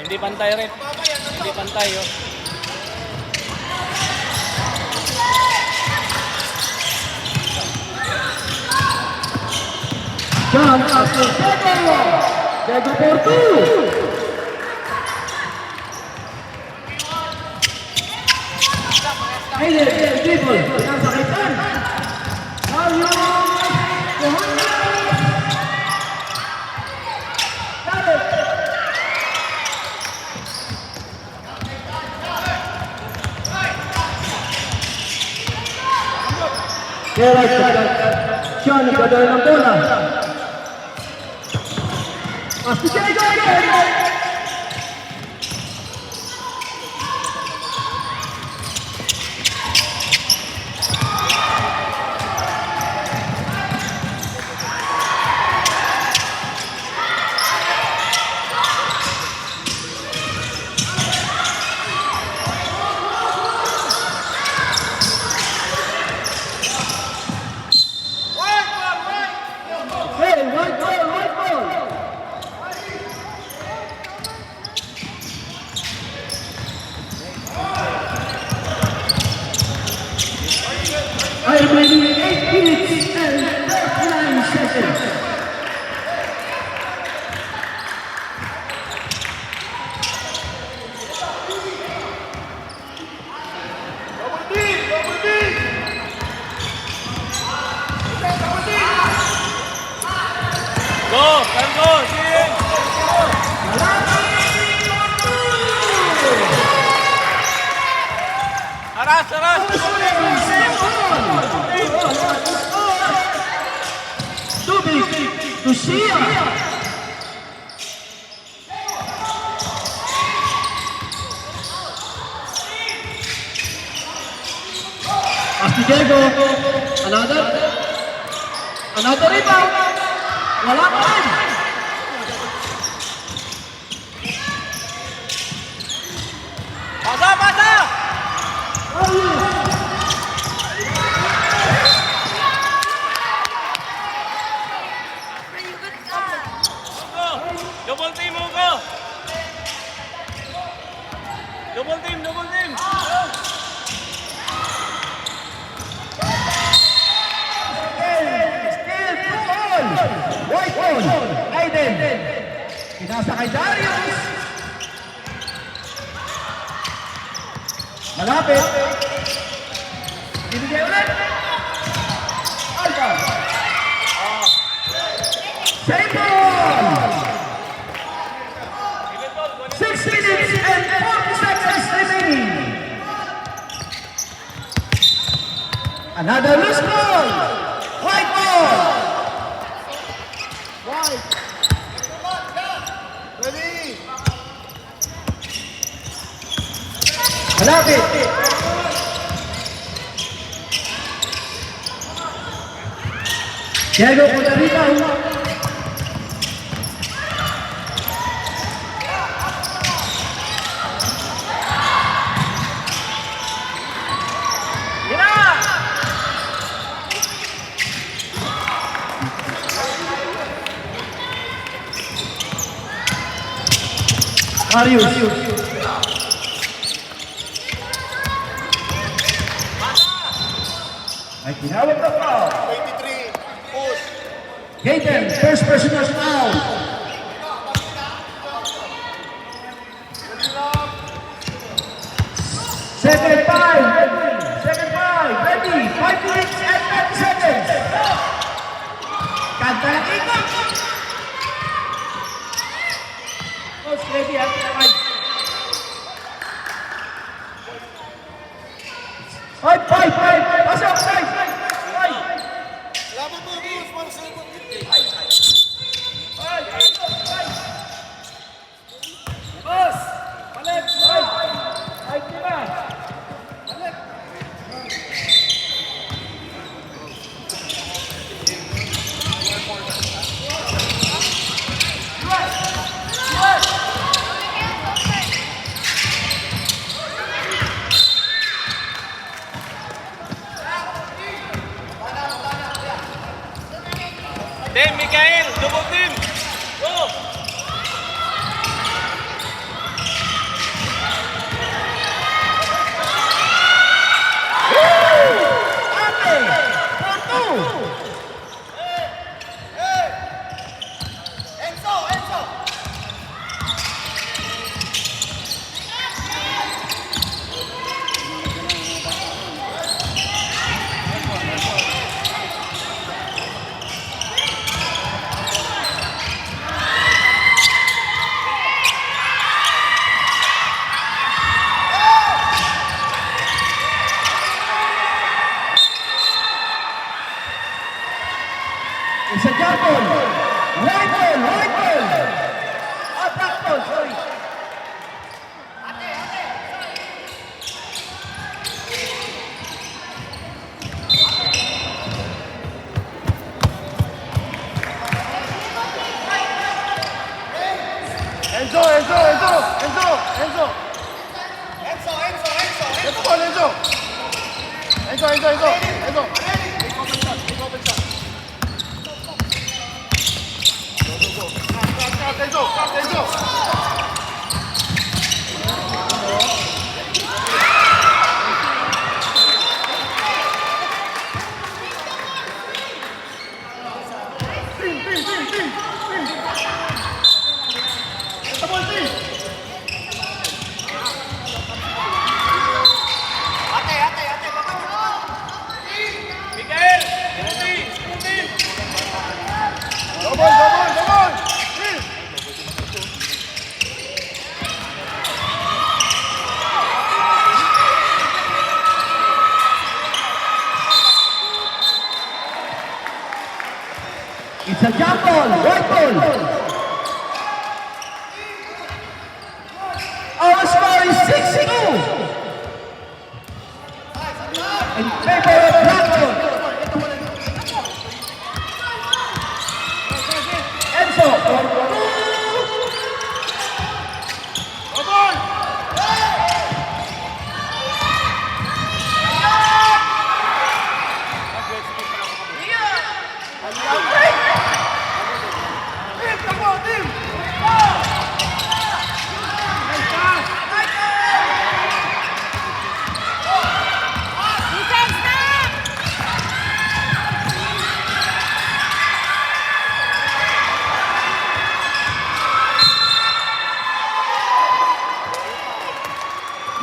Hindi pantay rin. Hindi pantay, oh. John Apostolo, Diego Portu. Ayan, people, nasakitan. Carlos Johannes. Dalit. Kaya siya nagdadala ng bola. Diego! I remaining 8 minutes and 39 seconds. Go! Let's go! Team! Aras! Aras! Lucia. Diego, another rebound. Wala pa rin. Pasa! Double team, Hugo! Double team! White ball. Aiden. Pinasa kay Darius. Malapit. Ibigay ulit. Alba. Same ball. 6 minutes and 40 seconds remaining. Another loose ball. White ball. White. Ready. Malapit. Diego Costa Rica. Marius. Ay tinawag na foul. 23, push. Gaten, first personal foul. Second five, ready. 5 minutes and 30 seconds. Kanta na ikot. Coach, ready at 5. 5. Pasok, 5. Laban mo, Bruce, para sa ibang hindi. Boss, balik, 5 diba? Balik. Enzo, Enzo, Enzo, Enzo, Enzo. Enzo, ball, Enzo. Enzo, Enzo, Enzo, Enzo. Cut, Enzo, cut, Enzo. Miguel! Smoothie! Smoothie! Double, double, double. It's a jump ball, white ball. Our score is 6-2. In favor of Blackburn. Enzo.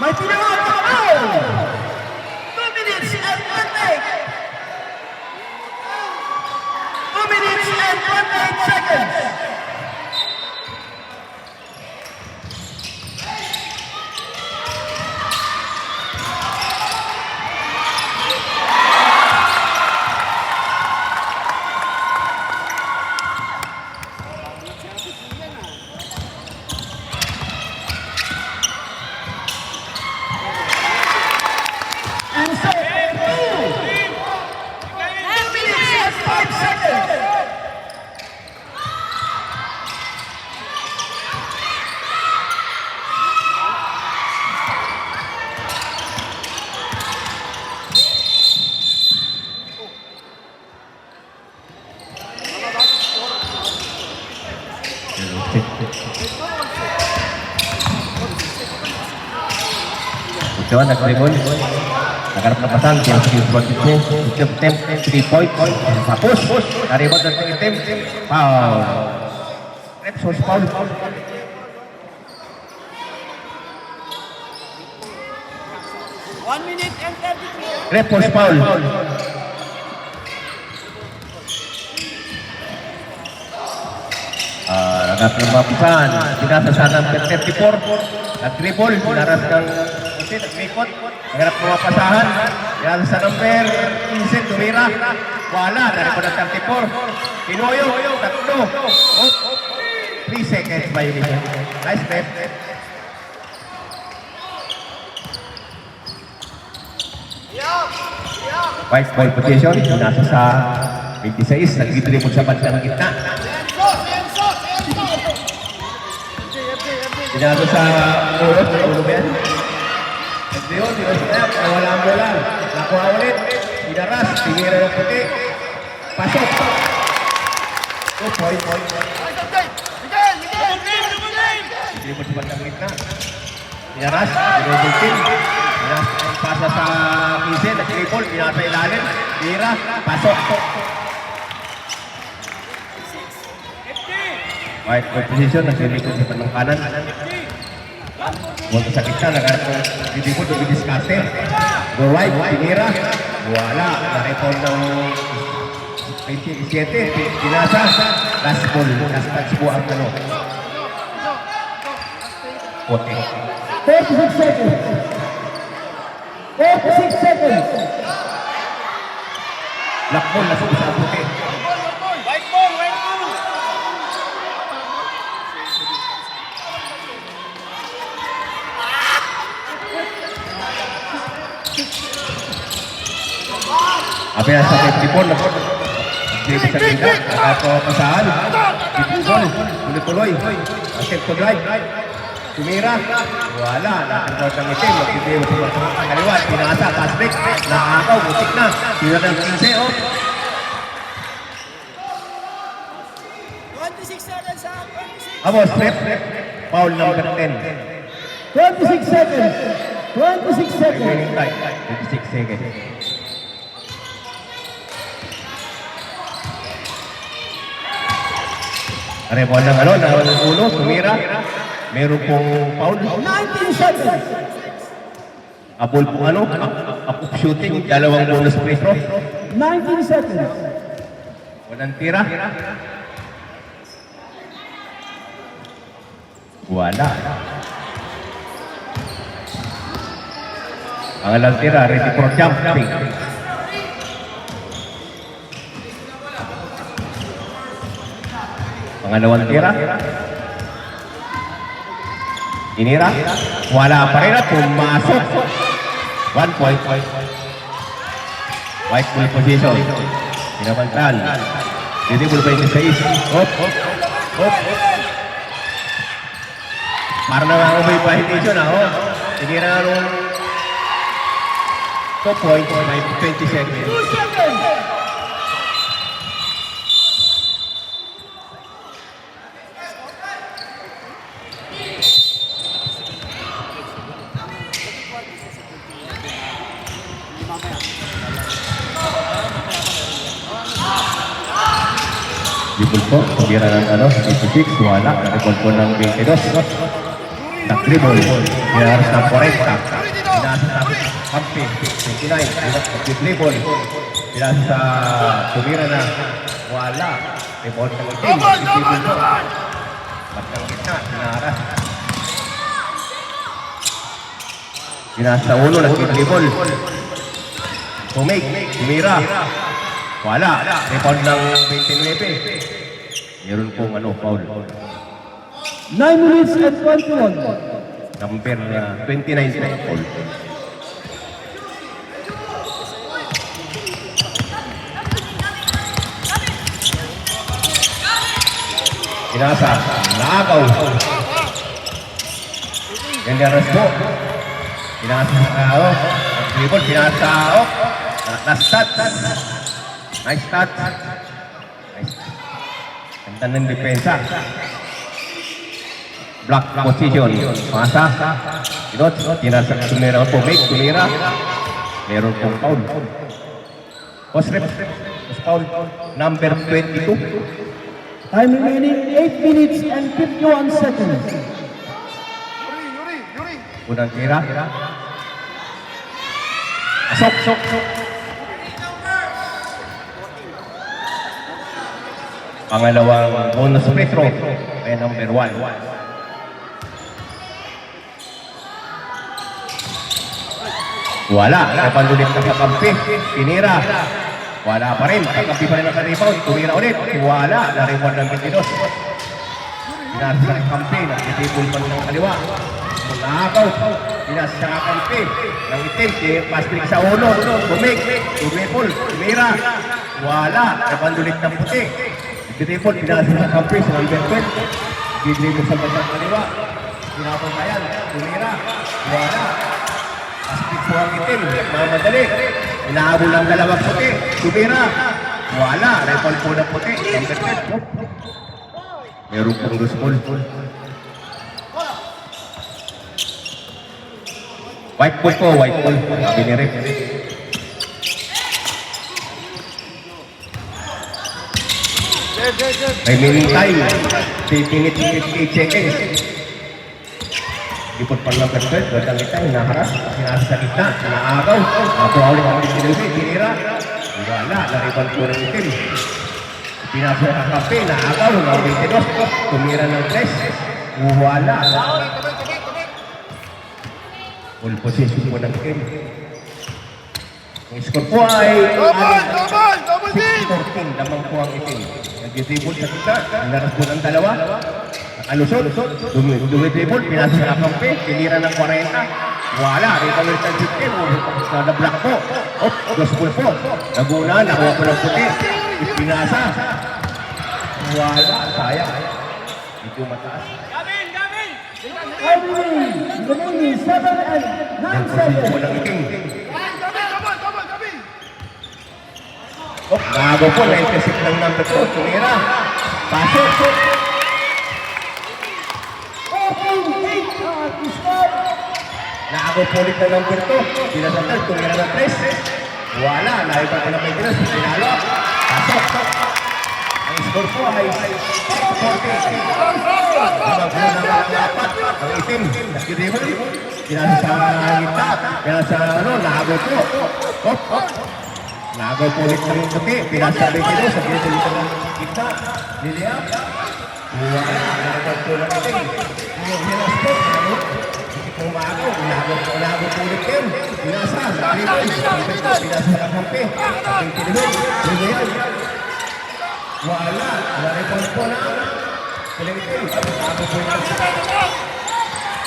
May pinaka-foul! 2 minutes and 28. 2 minutes and 28 seconds. And so, 2 minutes and 5 seconds. Jawan nag-dribble. Nagarap na pasang. Kaya buat itu. Setiap tem 3 point. Hapus. Dari buat dari tem. Foul. Repsos foul. Repos foul. Nagarap na mapisan. Pinasa sa number 34. Nag-dribble. Pinaras ng nag-ikot. Nagarap na mapasahan. Pinasa sa number 15. Tumira. Wala. Dari po ng 34. Pinoyo. Tatlo. 3 seconds violation. Nice step. White ball position. Pinasa sa 26. Nag-dribble sa bandang gitna. Pinasa sa ulot. Ulot yan. Nagdiyon. Wala ang bola. Nakuha ulit. Pinaras. Tingira ng puti. Pasok. 2 point. Double team! Double team! Dribble sa bandang gitna. Pinaras. Dribble team. Pinas ang pasa sa Kise. Nag-dribble. Pinasa ilalim. Tira. Pasok. White ball position. Nag-dribble sa bandang kanan. Buat sa kita. Nag-dribble. Nag-discarte. Go right. Tinira. Wala. Naripon ng 27. Pinasa. Last ball. Last touch po ang ano. Puti. 36 seconds. 36 seconds. Lock ball. Lasok sa puti. White ball! White ball! Abi nasa 54. Nag-dribble sa gitna. Nakapasahan. Ball. Tuloy-tuloy. Attempt to drive. Tumira. Wala. Nakakot ng itim. Magtitiyo sa kaliwa. Pinasa. Pass break. Nakakaw. Butik na. Tira ng 15. Oh. 26 seconds ha. 26. Amos. Rep. Foul number 10. 26 seconds. 26 seconds. Remaining time. 26 seconds. Are, buwan ng ano, ng ulo, tumira. Meron pong foul. 19 seconds. Abol pong ano, up shooting, dalawang bonus free throw. 19 seconds. Walang tira. Wala. Pangalang tira, ready for jumping. Pangalawang tira. Inira. Wala pa rin at pumasok. 1 point. White ball position. Pinabantal. Dito ball 26. Hop. Para na nga may violation na. Inira nga nung 2 point. 20 seconds. 2 seconds. Dipul po, pagkira ng ano, 56, wala. Nakipol po ng 22. Takribol, pinaras ng 40. Pinasa sa Hampi, 29. Takribol, pinasa sa tumira na wala. Rebound ng team, Dipul po. Batang gitna, pinaras. Pinasa sa ulo, nagkitribol. Tumira. Wala. Rebound ng 29. Meron pong ano, foul. 9 minutes and 21. Number 29 na foul. Pinasa. Nakaw. Ganyaras po. Pinasa sa kao. Dribble. Pinasa sa kao. Nastat. Nice touch. Nice. Ganda ng depensa. Block position. Masa. Pinot. Pinasa. Tumira po. Tumira. Meron pong foul. Post rep. Post foul. Number 22. Time remaining 8 minutes and 51 seconds. Yuri. Unang tira. Sok. Pangalawang bonus free throw ay number 1. Wala. Napandulit na sa kampi. Pinira. Wala pa rin. Kakampi pa rin ang rebound. Tumira ulit. Wala. Na-reward ng 22. Pinasa sa kampi. Nagtitipul pa ng kaliwa. Nakakaw. Pinasa sa kampi. Nang itim. Pass break sa ulo. Tumipul. Tumira. Wala. Napandulit ng puti. Nagtitipul. Pinasa sa kampi. Sa number 12. Gidribol sa bandang kaliwa. Pinapabayan. Tumira. Wala. Paspik po ang itim, mamadali. Inaabol ang dalawang puti. Tumira. Wala. Rifle po ng puti. Number 10. Meron pong loose ball. White ball po, white ball. Sabi ni Rick. Remaining time. 3 minutes 58 seconds. Ipot pa lang kasi, batang kita, hinaharap, sinasa sa gitna, naagaw, nakuhawin ang sinilbi, tinira, wala, nariban po ng itim. Pinasa sa kape, naagaw, ng 22, tumira ng 3, wala. Full position po ng itim. Ang score po ay Double team. 6-14, lamang po ang itim. Nag-dribble sa kita, naras po ng dalawa. Alusot, dumidribble, pinasa sa kampi, tinira ng 40. Wala, rito ng 15, na-block po. Dos ball po. Naguna, nakuha po ng puti. Pinasa. Wala, sayang. Medyo mataas. Gavin, Gavin. Remaining 7 and 9 Yung posisyon seconds. ng iting. Gabi! Oh, bago po, na-intercept ng number 2. Tumira. Pasok. 4.8 score. Naago po ulit ng number 2. Sila sa third, tumira ng 3. Wala, naiba ko na may tinas. Pinalo. Pasok. Ang score po ay 40. Habang po na mga apat. Ang itim. Nakidibol. Pinasa sa gitna. Pinasa naago po. Naago po ulit ng puti. Pinasa rin kilo. Sa gitna ulit ng gitna. Liliap. Wala. Naago po ng itim. Yung hinastok. Umago po ulit yun. Pinasa. Pinasa sa kampi. Ang tinilog. Liliap. Wala. Wala po na. Pinagigil. Ako po yung ang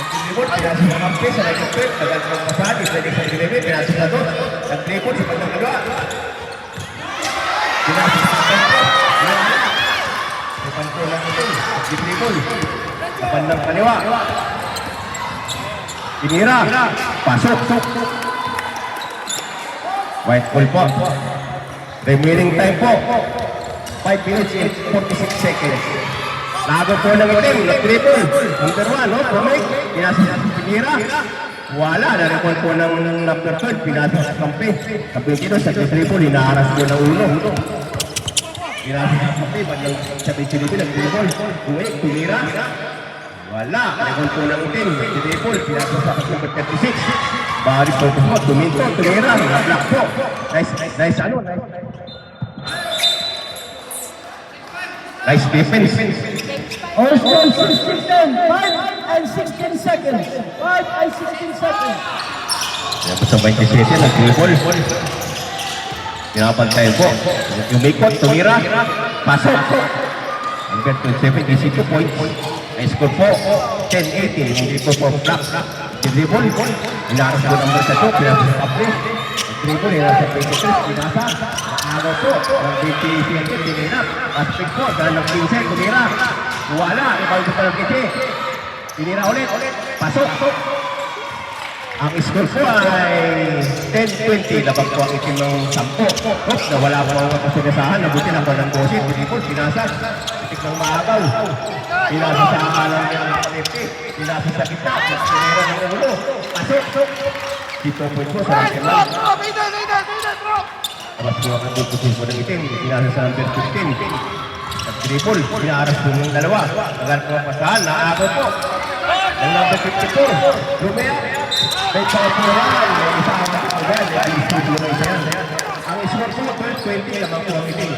tinibot. Pinasa sa kampi. Sa nagkipit. Tagal po masahan. Pwede sa tinibit. Pinasa sa doon. Nag-tripod sa pagkakagawa. Pinasa sa kampi. Wala. Ipan po lang ito. Nag-tripod. Kapan ng kaliwa. Pinira. Pasok. White ball po. Remaining time po. 5 minutes and 46 seconds. Lago po ng itim. Nag-triple. Number 1, no? Pumik. Pinasa sa Pinira. Wala. Narikon po ng number 3. Pinasa sa kampi. Kampi dito sa triple. Inaaras po ng ulo. Pinasa sa kampi. Bandang sa Pinchilipi. Nag-triple. Pumik. Pinira. Wala. Narikon po ng itim. Triple. Pinasa sa number 36. Balik po po. Tuminto. Pinira. Nag-block po. Nice ano. Nice defense. Our score 16-10. 5 and 16 seconds. 5 and 16 seconds. Yan po sa 27, nag-dribble. Pinapantay po. Umikot, tumira. Pasok. Number 27, 22 points. Ay score po, 10-18. Hindi po po block. Dribble. Inaras po number 2. Pinasa sa kapre. Dribble, inaras sa 23. Pinasa. Ano po, ang BTC ang tinirap. Aspect po, dahil ng 15, tumira. Wala, ibang gusto ng kiti. Tinira ulit. Pasok. Ang score po ay 10-20. Labag po ang itim ng 10. Oops, nawala po ang kasinasahan. Nabuti lang po ng bosit. Hindi po, pinasa. Itik ng maagaw. Pinasa sa akalang ng lefty. Pinasa sa gitna. Tinira ng ulo. Pasok. Dito po sa akin lang. Tapos po ang bukusin po ng itim. Pinasa sa number 15. Nag-triple. Pinaaras po ng dalawa. Agar po pasahan. Naago po. Ang number 54. Lumea. May paupuran. May isa ang makakagal. Alis po po na isa yan. Ang score po 12-20 lamang po ang itim.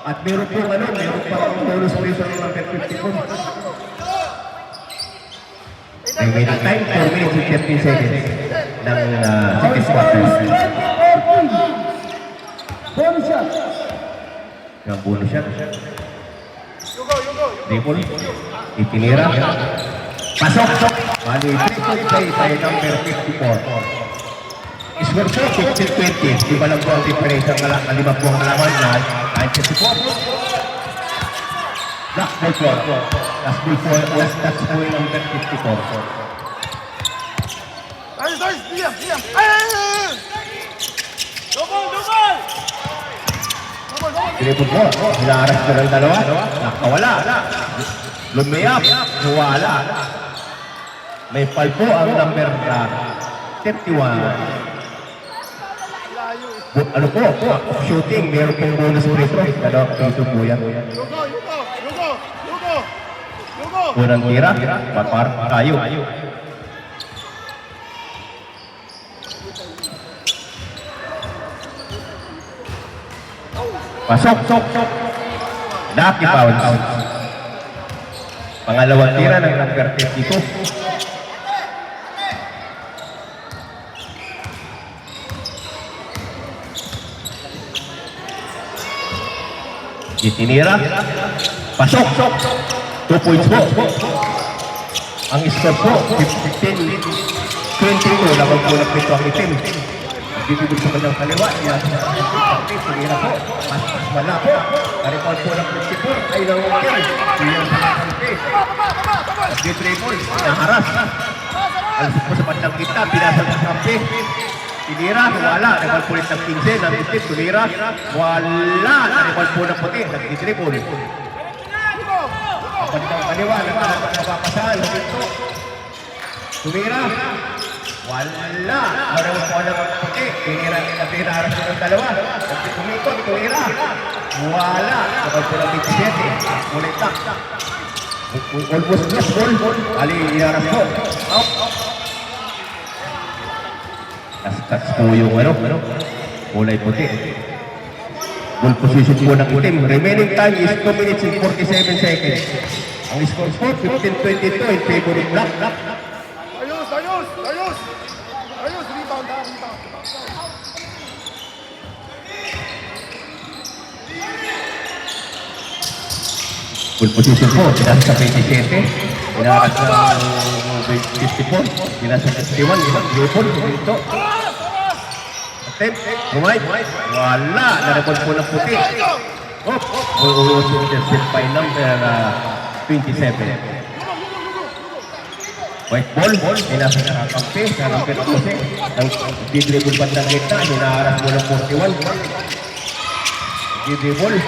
At meron po meron pa ang bonus prison ng number 54. Remaining time 4 minutes and 15 seconds ng second quarter. Bonus shot. Yung bonus shot. Triple. Itinira. Pasok. Bali, triple play by number 54. Score po, 15-20. Iba lang po ang difference ang lima po ang alaman na 94. Black ball po. Last ball po, West touch po yung number 54. Diam! Double! Triple po. Hinaras ko ng dalawa. Nakawala. Lumayap. Wala. May foul po ang number 31. Ano po? Shooting. Meron pong bonus free throw. Dito po yan. Yugo! Unang tira. Papar kayo. Pasok. Daki foul. Pangalawang tira ng number 52. Itinira. Pasok. 2 points po. Ang score po, 15-22. Labang po ng pito ang itim. Bibigod sa kanyang kaliwa. Yan sa kampi. Tumira po. Mas wala po. Karipon po ng 54. Ay nangungkil. Yan sa kampi. Nag-dribble. Naharas. Alasok po sa bandang kita. Pinasal sa kampi. Tinira. Wala. Nagpal po ng 15. Namitit. Tumira. Wala. Nagpal po ng puti. Nag-dribble. Bandang kaliwa. Napapasahan. Dito. Tumira. Wala. Araw po ng puti. Tinira. Naharas po ng dalawa. Tumikot. Tumira. Wala. Nagpal po ng 27. Ulit tak. Almost lost ball. Ali iharap po. Out. Touch po yung kulay puti. Ball position po ng itim. Remaining time is 2 minutes and 47 seconds. Ang score po 15-22 in favor of Black. Ayos, rebound. Full position po, pinasa sa 27, pinakas ng 54, pinasa sa 51, Lupon, dito. Attempt, rumay, wala, narepon po ng puti. Intercept by number 27. White ball, pinasa sa kampi, sa number 12, ang didribble bandang gitna, hinaharap mo ng 41. Didribble,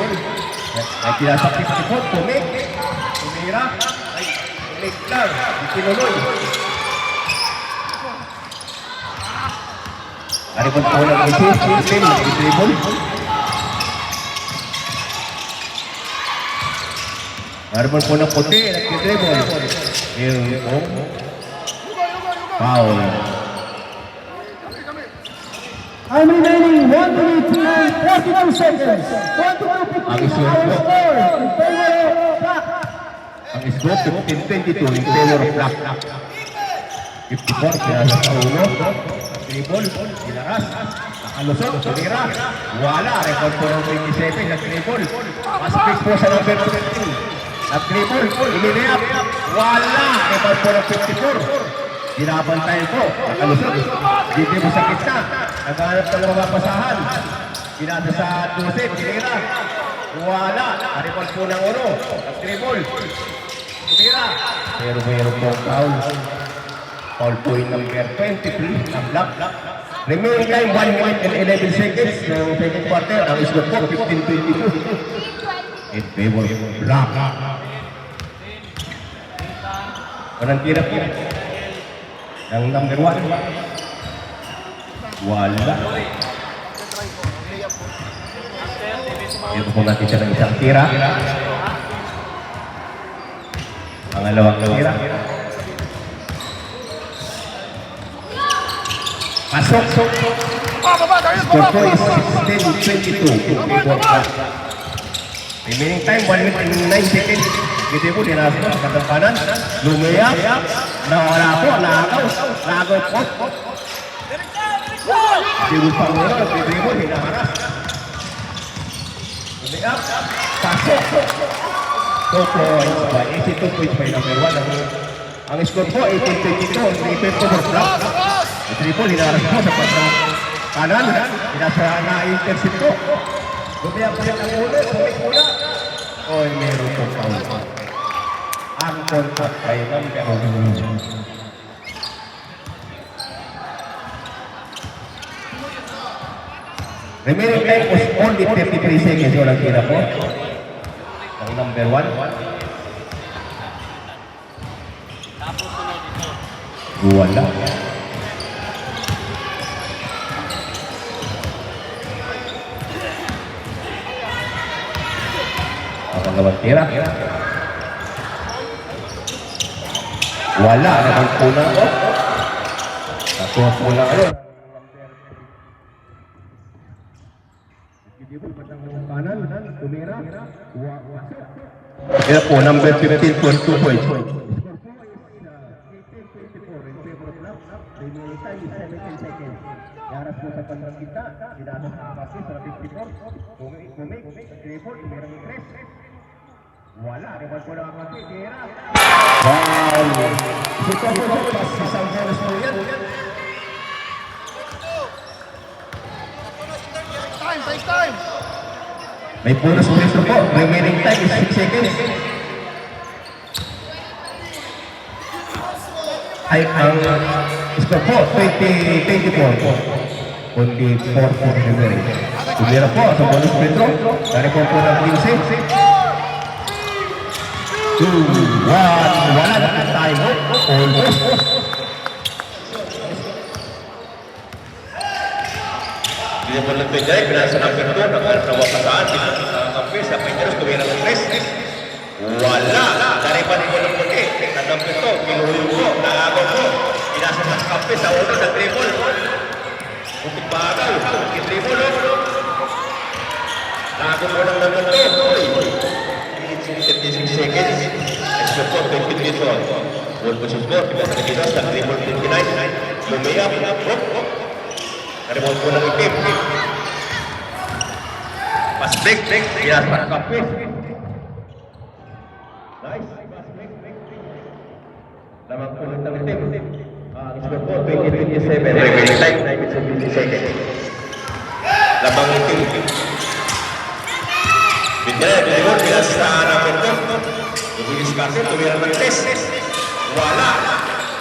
ay pinasa 54, tumira, ay tumik lang, itinuloy. Aripon po ng itim, nag-dribble. Aripon po ng puti, nag-dribble. Meron po, foul. I'm remaining 1 minute and 42 seconds. 22-52 Ang score our po. score in favor of Black. Ang score 15-22 in favor of Black. 54, pinasa sa ulo. Dribble, pinaras. Nakalusot, tumira. Wala, record po ng 27, nag-dribble. Paspik po sa number 17. Nag-dribble, ilinayap. Wala, record po ng 54. Dinabantay po, nakalusot. Dito mo sa kita. Naghanap ng mga pasahan. Pinasa sa 12, tinira. Wala, record po ng oro. Nag-dribble. Tumira. Meron po foul. Foul point number 23, ang Black. Remaining time, 1 minute and 11 seconds. Yung second quarter, ang score po, 15-22. In favor of Black. Walang tira po. Ang number 1. Wala. Ito po natin siya ng isang tira. Pangalawang tira. Pasok. Score po is 16-22. Remaining time, 1 minute and 9 seconds. Gede po, dinasa po sa kandang kanan. Lumiyak. Nawala po, nagaw po. Dibul Panguro, gede po, hinaharap. Lumiyak. Pasok. 2 points by 82 points by number 1. Ang score po, 18-22. Effect over Black. Triple, hinaharap po sa kandang kanan. Dinasa na-intercept po. Lumiyak po yan ang ulo. Tumik muna. Oy, meron po foul. Ang contact ay number 1. Remaining time was only 33 seconds. Walang tira po. Ang number 1. Wala. Pangalawang tira. Wala. Naman po na ako. Nakuha po na ako. Kaya po, number 15 for 2 points. Yaras po sa pandang kita, sinasang sa kapatid sa 54. Kumik, merang tres. Wala, record po na kapatid, tira. Wow! Ito po sa isang bonus po yan. May bonus points na po. Remaining time is 6 seconds. Ay, ang score po, 24 po. 24 po delivery. Tumira po sa bonus free throw. Dari po ng 15. 2, 1, wala na tayo. Almost. Hindi po lang ito dyan, pinasa ng pinto, nagkawapasaan, pinakakampi sa Pinteros, tumira ng 3. Wala! Dari pa rin po ng puti, pinatang pinto, pinuhulog po, naagaw po, pinasa ng kampi sa ulo ng dribble. Butik bagal, butik dribble. Naagaw po ng pinto, 36 seconds. Extra po, 20 minutes on. Ball position score, pinasa ng Gilas, ng dribble 29. Lumiyap, hop. Narimot po ng itim. Pass break. Gilas para kampi. Nice. Lamang po ng itim. Score po, 20-27. Remaining time, 9 minutes and 50 seconds. Lamang itim. Bigyan, Gilibor, pinasa na pinto. Tubilis kasi, tumira ng 3. Wala.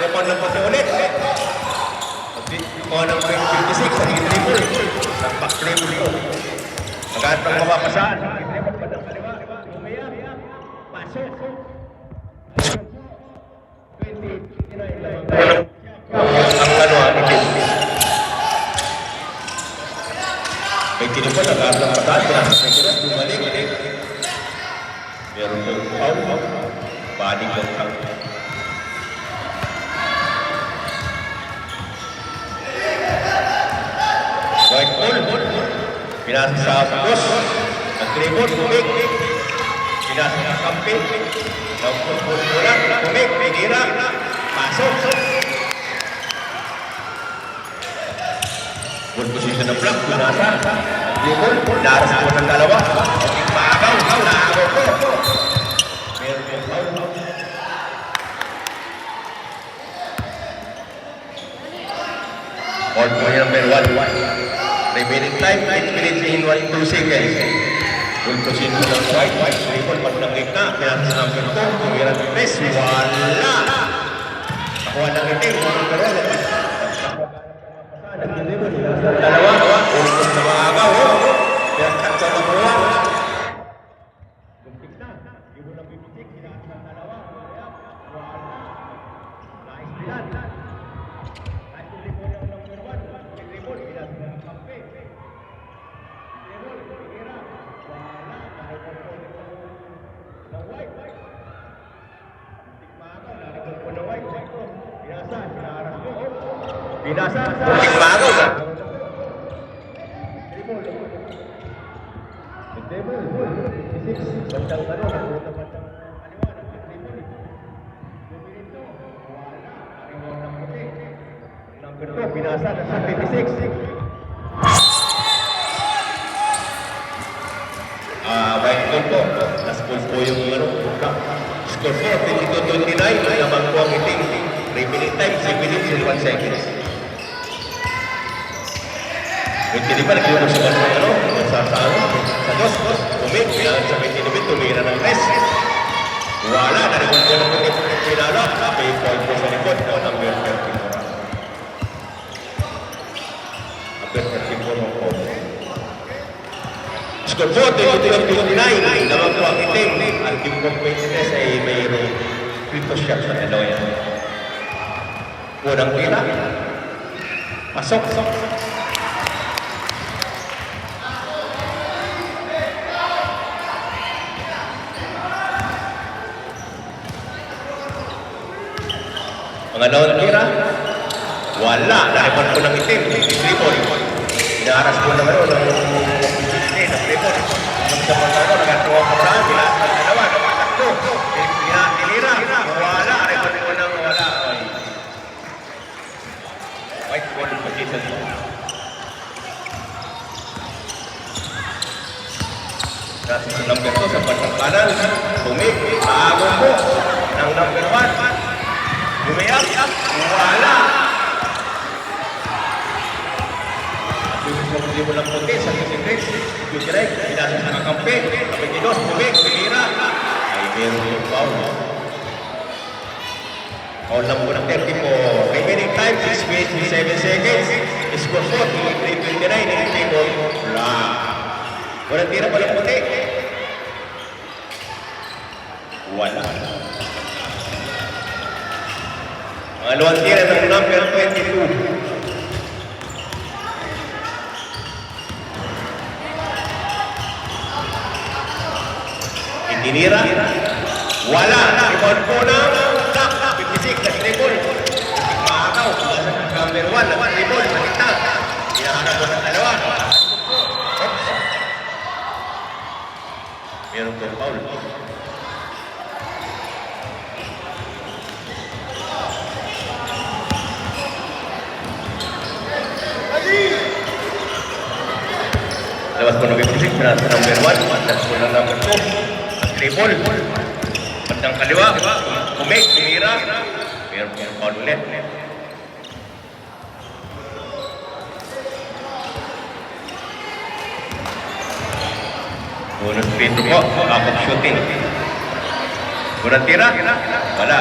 Repon lang po siya ulit. Ikaw ng 26 sa Gilibor. Nagback dribble ko. Magkano pang mapapasaan. Gilibor pa ng kaliwa. Umayap. Pasok. 20. Ang ang itim. May tinipon, nag-aarap ng pataan. Pinasa ng Gilas, bumalik. Meron ng foul. Baling ng kang. White ball. Pinasa sa Pagos. Nag-dribble, bumik. Pinasa sa kampi. Nag-football mula. Bumik, pinira. Pasok. Good position ng block. Pinasa. Nag-dribble. Naras po ng dalawa. Naging maagaw. Naagaw po. Meron yung foul. All point number 1. Remaining time, 8 minutes in 2 seconds. Good position ng White. Dribble pag ng gitna. Pinasa ng pinto. Tumira ng 3. Wala. Nakuha ng itim. Pero nag-dribble. Dalawa. Ulos na maagaw. Pinasa sa dalawa. Gumtik na. Ibo na bibitik. Pinasa ng dalawa. Wala. Nice plan. Binasa, butik bago ba? Bantang ano, nakuha bantang kaliwa, number 2, binasa na sa 26. White ball po, last ball po yung score 4, 22-29, naman po ang iting. Remaining time, 7 minutes and 1 seconds. Hindi pa nag-iwan sa sa dos. Umit, bilangan sa 20 minutes, tumira ng 3. Wala, narikon po ng puti-puti pinalo. May point po sa likod po ng number 34. Number 34 po. Score 4, 22-29. Naman po ang itim. Ang team po 23 ay mayroong free shot sa dalawa yan. Unang tira. Pasok. Pangalawang tira. Wala. Nakipon po ng itim. Dribble. Inaras po ng ano. Ng dribble. Magsamantalo. Nagatuwa po saan. Bilas ng dalawa. Namatakbo. Tinira. Wala. Nakipon po ng wala. White ball position po. Kasi sa number 2 sa bandang kanan. Tumik. Maagong po. Ng number 1. Lumayap, wala. At yung mo lang puti sa 56, yung direct, pinasa sa kakampi. Foul lang po ng 34. Remaining time, 6 minutes and 7 seconds. Score po, 3:29 in favor. Black. Walang tira pa lang puti. Wala. Pangalawang tira ng number 22. Tinira. Wala. Rebound po ng Black. 56 na dribble. Makakaw. Number 1. Dribble. Maligtag. Hinahanap po ng dalawa. Meron po foul. Labas po ng 56. Pinasa number 1. That's po ng number 2. Dribble. Bandang kaliwa. Kumik. Tumira. Meron po foul ulit. Bonus free throw po. Kapag shooting. Kurang tira. Wala.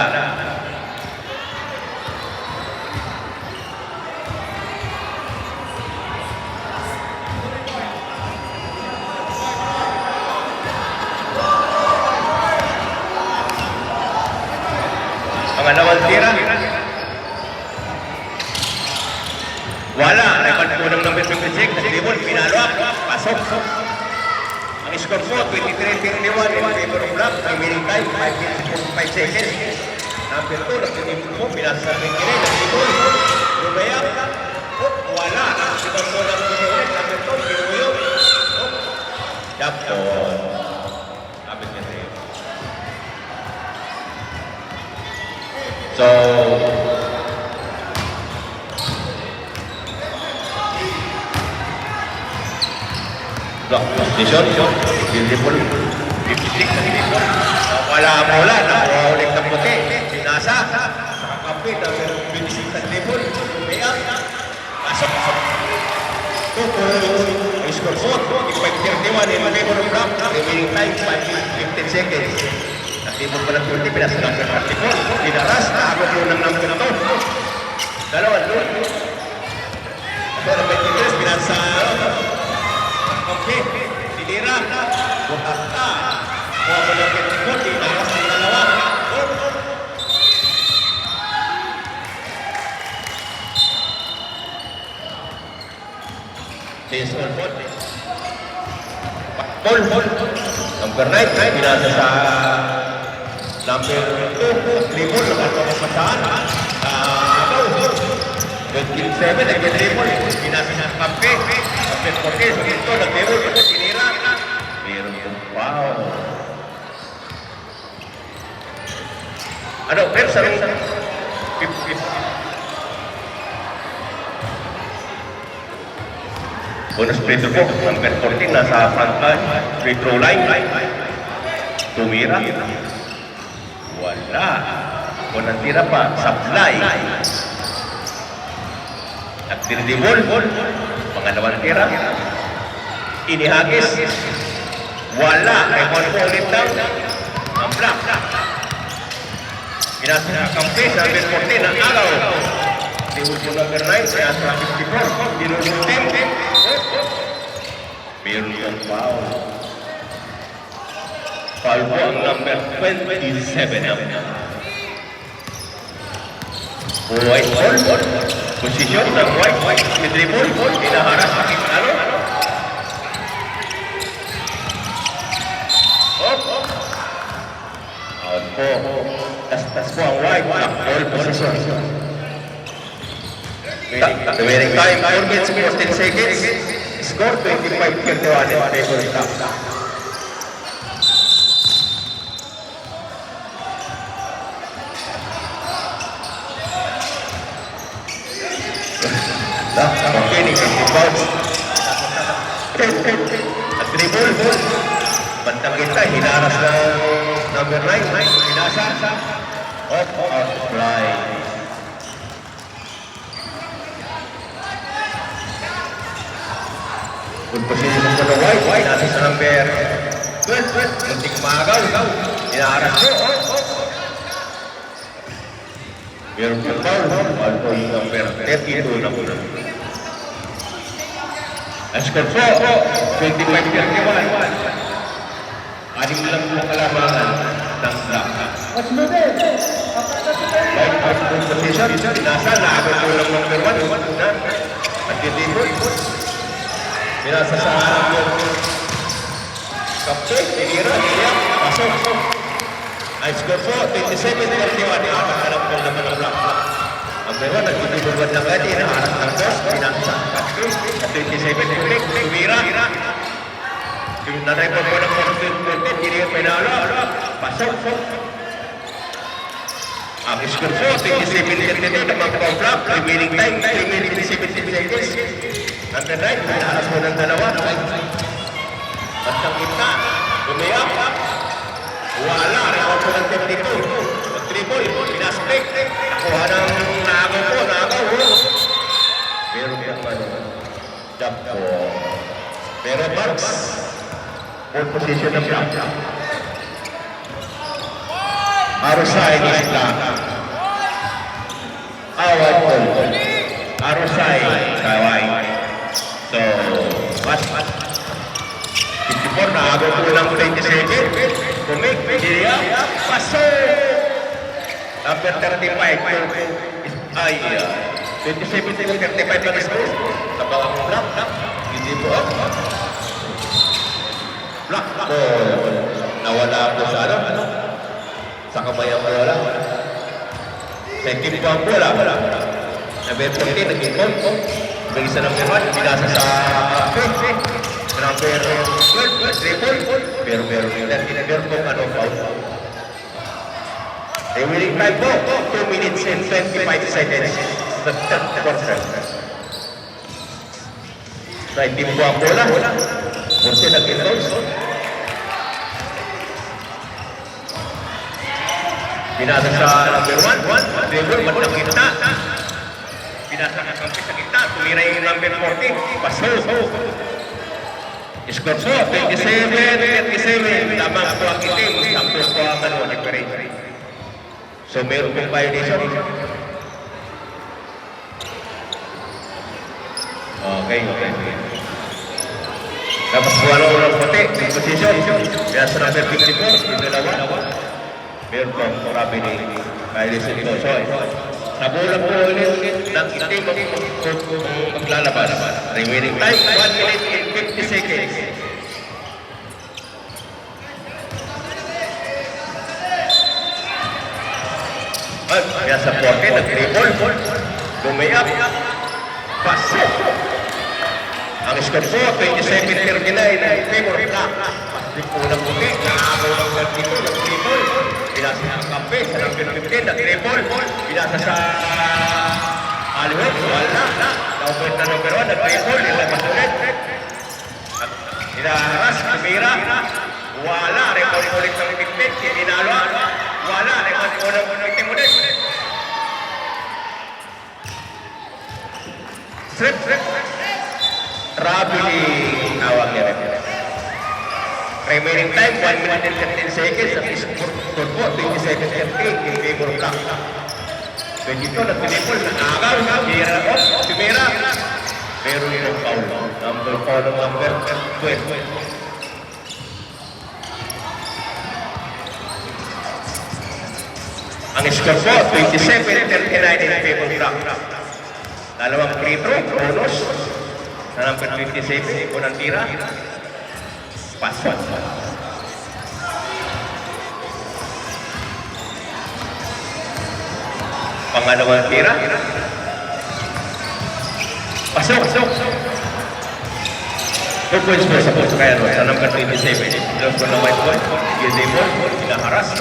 Pangalawang tira. Wala. Record po ng number 56. Dribble. Pinalwak. Pasok. Ang score po, 23-31 in favor of Black. Remaining time, 5 minutes and 45 seconds. Number 2, nagtitipon po. Pinasa ng Ginay. Dribble. Lumaya. Wala. Sibang po lang po siya ulit. Number 2, Pinuyo. Yapon. Kapit niya sa'yo. So, Block position. Beautiful. 56 na dribble. Wala ang bola. Nakuha ng puti. Sinasa. Nakakampi. Number 26 na dribble. Lumaya. Pasok. Ang score po, 5:31 in favor of Black. Remaining time, 5 minutes, 15 seconds. Natibog pa ng 30, pinasa number 34. Dinaras, naago po ng number 2. Dalawang doon. Pero 23, pinasa. Okay, sinira. Buhata. Kuha mo ng 24, dinaras ng dalawa. Chase on ball. Ball. Number 9, pinasa sa number 2. Dribble, nakapapasaan. 27, nag-dribble. Pinasa sa kampe. Number 14, ito, nag-dribble. Ito, sinira. Meron yung foul. Ano, Pep, sarong 50. Bonus free throw po, number 14, nasa front line, free throw line. Tumira. Wala. Kung nantira pa, supply. Nagdidibol. Pangalawang tira. Inihagis. Wala. Record po ulit lang. Ang Black. Pinasa na kampi sa number 14, ang agaw. Dibol po number 9, kaya sa 54. Dinulong team. Meron yung foul. Foul po ang number 27. White ball. Posisyon ng white. Dribble. Pinaharas sa Kimanalo. Out po. Tas po ang white. Ball position. Remaining time, 4 minutes, 14 seconds. Score 25-31 in favor of Black. Okay, negative bounce. At dribble. Bantang kita, hinaras na number 9. Hinasa. Off, out, fly. Good position ng Polo White. Natin sa number 12. Muntik magaw. Inaharas ko. Meron pa foul. Foul po yung number 32 na muna. Score po, 25-31. Anim lang po kalamangan ng block. Let's move in. Right out of position. Pinasa, naagad po lang number 1. At yung pinasa sa harap yung kapte, tinira, pasok. Ay, score po, 27-31. Apat po naman ang block. Ang meron, nagtutulungan ng gati, naharap ng boss, pinasa sa kapte, at 27-31, tumira. Yung nanay po ng konsultante, hindi yung pinalo, pasok. Ang score po, 27-31, naman po ang block, remaining time, 3 seconds. Number 9, pinaharap po ng dalawa. At ang gitna, umiyak. Wala, record po ng 52. Mag-dribble, pinaspek. Nakuha ng naagaw po. Pero naman, jump po. Pero Marks, full position ng block. Arusay is block. Awad po. Arusay, kaway. So, what? 54, naagaw po ng 27. Kumik, Nigeria, pasok! Number 35, ay, 27-35 na score. Tabang ang block, hindi po up. Block po, nawala po sa ano? Sa kamay ang wala. Second po ang bola. Number 14, nag-involve po. Bigis sa number 1, pinasa sa number 12, triple. Pero kung ano foul. The winning time po, 2 minutes and 25 seconds. The third quarter. Right team po ang bola. Kursi nag-involve. Pinasa sa number 1, triple, mat ng kita. Pinasa ng kampi sa kita, tumira yung number 40, pasok. Score po, 27-37. Tamang po ang itim. Sampos po ang difference. So, meron pong violation. Okay. Tapos po ang puti. Position. Kaya sa number 54, yung dalawa. Meron po ang marami ni violation ito. So, nabulang po ulit ng itim ang maglalabas. Remaining time, 1 minute and 50 seconds. At kaya sa 40, nag-dribble. Gumayap. Pasok. Ang score po, 27-39 ng favor block. Pasok po ng puti. Naabaw ng 32, nag-dribble. Pinasa ng kampe sa number 15, nag-dribble. Pinasa sa Alwet, wala. Naupit na number 1, nag-dribble. Nilabas ulit. Hinaharas, tumira. Wala. Record ulit ng 15. Pinalo. Wala. Record ulit ng ulit. Strip. Traveling. Awag niya rin. Remaining time, 1 minute and 15 seconds. At score po, 27-38 in favor block. So dito, nag-dribble, nag-agaw, Timira. Pero yung foul. Number 12. Ang score po, 27-39 in favor block. Dalawang free throw, bonus. Sa number 57, unang tira. Pasok. Pangalawang tira. Pasok. 2 points po sa post kaya sa number 27. Ilang po ng white ball. Gizibol. Pinaharas.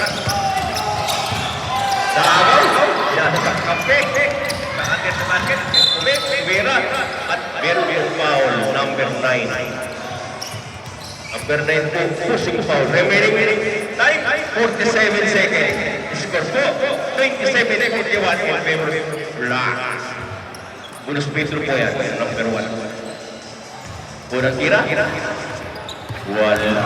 Daagaw. Pinasa sa kampe. Kaagad sa basket. Kumik. Vera. At Vera foul. Number 9. Number 9 po, pushing foul. Remaining time, 47 seconds. Score po, 27-41 in favor of Blacks. Bonus Petro po yan, number 1. Unang tira? Wala.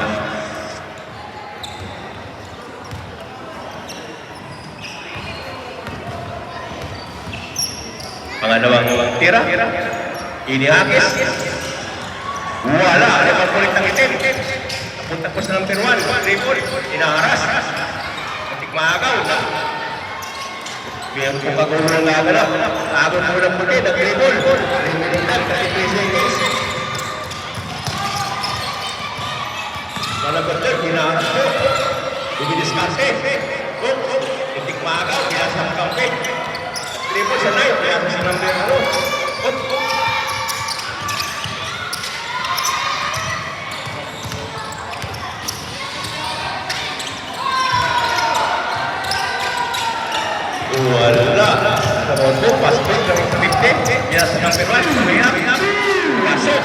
Pangalawang tira. Iniakis. Wala. Nakakulit ang itim. Napunta po sa number 1. Dribble. Inaharas. Katik maagaw. Biyang po kagulang na agad. Agaw po ng puti. Nag-dribble. Dribble. Kasi Malagot lang. Inaharas po. Dumidiskarte. Katik maagaw. Pinasa ang kampi. Dribble sa night. Kaya sa number 1. Wala. Karoto, pasok, galing sa 50. Yes, number 1. Sumayap. Pasok.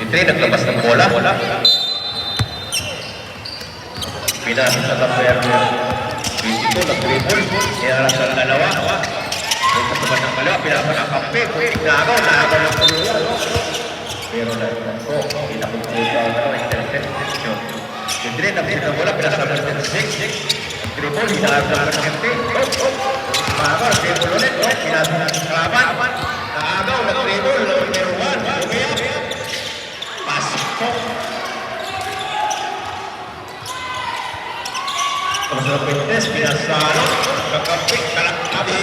23, naglabas ng bola. Pinasok sa number 22, nag-dribble. Inaras ang dalawa. Punta sa bandang kalawa, pinasok ang kampi. Nagaw ng tulungan. Pero po, kita ko po ang interception. Yung din, napit ang bola, pinasok ng 36. Dribble, hinaharap ng kampi. Magaw, dribble ulit. Pinasok ng kalaban. Naagaw, nag-dribble. Number 1, Lumayap. Pasok. Tapos ng Pintes, pinasalo. Kakampi, kalaktabi.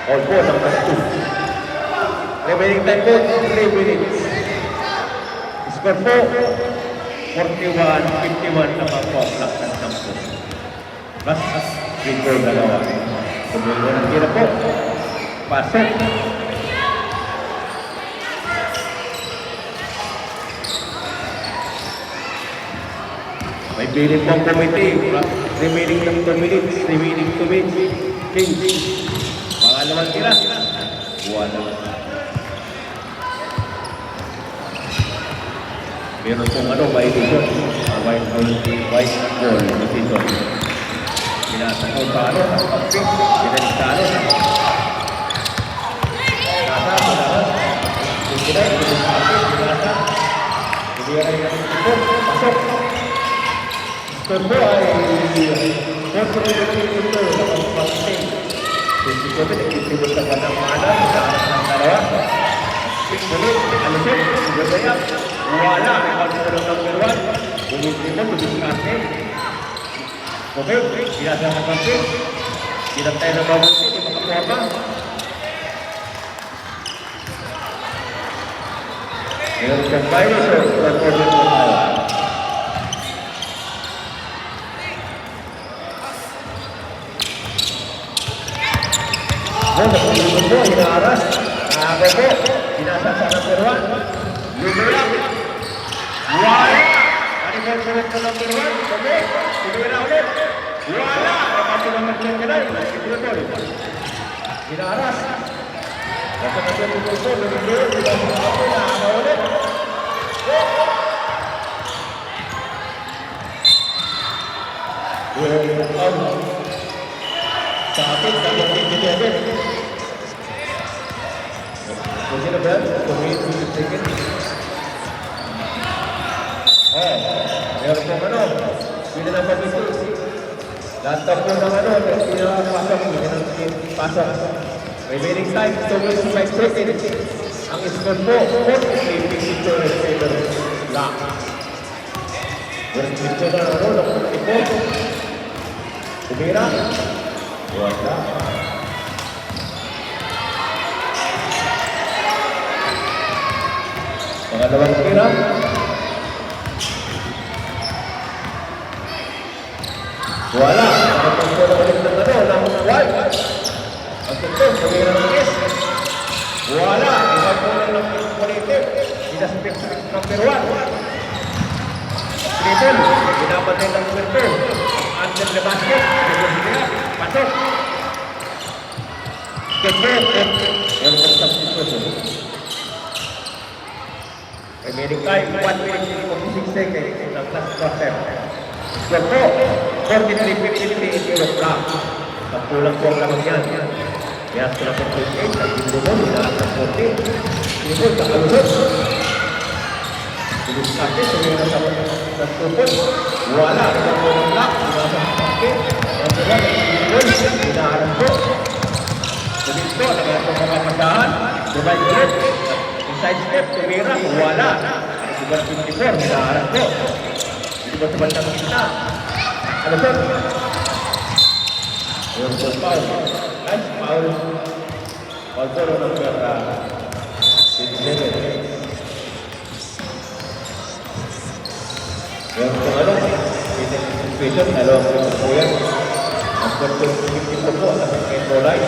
All po, number 2. Remaining time po, 3 minutes. Score po, 41-51 na po ang clock ng 10. Plus, free goal dalawa. Tumulo ng tira po. Pasok. May piling pong committee. Remaining ng 2 minutes. Remaining 2 minutes. Kings. Pangalawang tira. Wala. Meron pong violation. White ball decision. Pinasa ko talo sa pagpik. Pinagtalo sa pinasa. Pinasa. Pinasa. Pinasa. Pasok. Score ay 4-3 na pagpapasing. Hindi ko ito, nagtitibot sa kanang mana sa anak ng dalawa. 6 minutes, alusot, gagayap. Wala, ikaw sa number 1. Bumibigyan mo, bumibigyan. Okay, sinasa ng kapit. Sinantay na mabuti, di makakuha. Ngayon kong virus, recorded mo tayo. Nakulunod po, hinaaras. Nakaka po, sinasa sa number 1. Lumulak. Wala! Kanibal sa number 1. Sabi, sinura ulit. Wala! Kapag naman siya kanay. Sinutol. Hinaaras. Kasi nagpapagod po, lumulod. Nakaka ulit. Sa akin, sa akin, Mungkin na ba? Tumingin second. Meron po Pili ng pagkito. Lahat po ng pinapasok. Pinapasok. Remaining time, 25 seconds. Ang score po, 43-52 in favor Black. Pito na ito. Tumira. Wala. Pangalawang tira. Wala. Nakapagpo na ulit ng ng white. Ang tuntun, tumira ng kiss. Wala. Nakapagpo na ng quality. Inaspect number 1. Triple. Pinapatay ng number 2. Under the basket. Pasok. Yang substitution. Remaining time 1 minute and 46 seconds in the last quarter. Score 43-50 in Europe Black. Kapulang po ang lamang yan. Kaya sila po 28 ay hindi mo nila sa 14. Sinipod sa kalusot. Tulis kaki, sumira sa tupod. Wala, ito po ng Black. Nasa kaki. Ang sila, sinipod. Hinaharap po. Tulis po, nagkakong mga pasahan. Dumay ulit. Inside step, tumira, wala. Sugar 54, hinaharap po. Hindi ba sa bandang kita? Ano po? Ayun po, foul. Nice, foul. Foul po ng number 27. Ayun po, situation, dalawang po yan. Number 54 po, ang end line.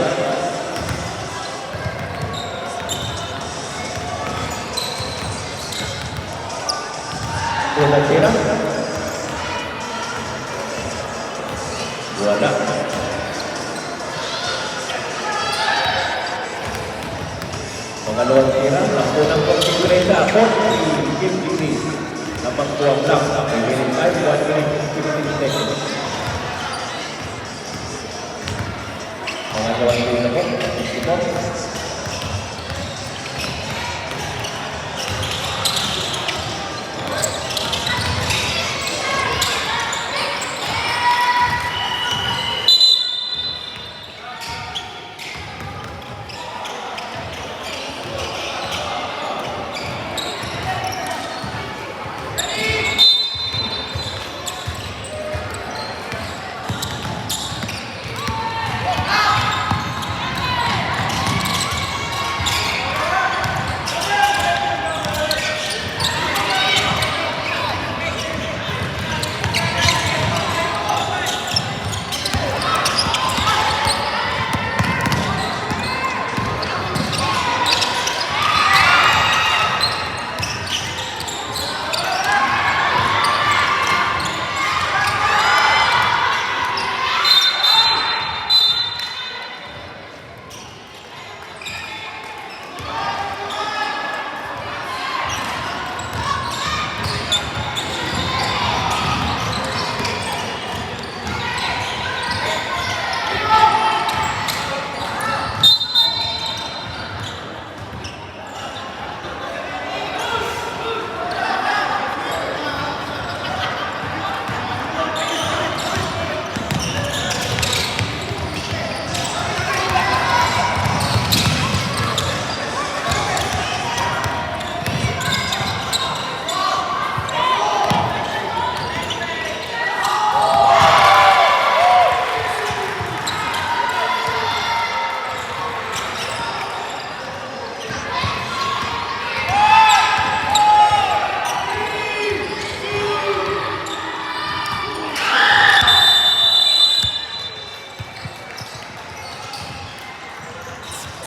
Wala tira. Wala. Pangalawang tira. Ang unang pagkikulay sa 40-53. Napang buwang lang. Remaining time, 1 minute 15 seconds. Pangalawang tira po.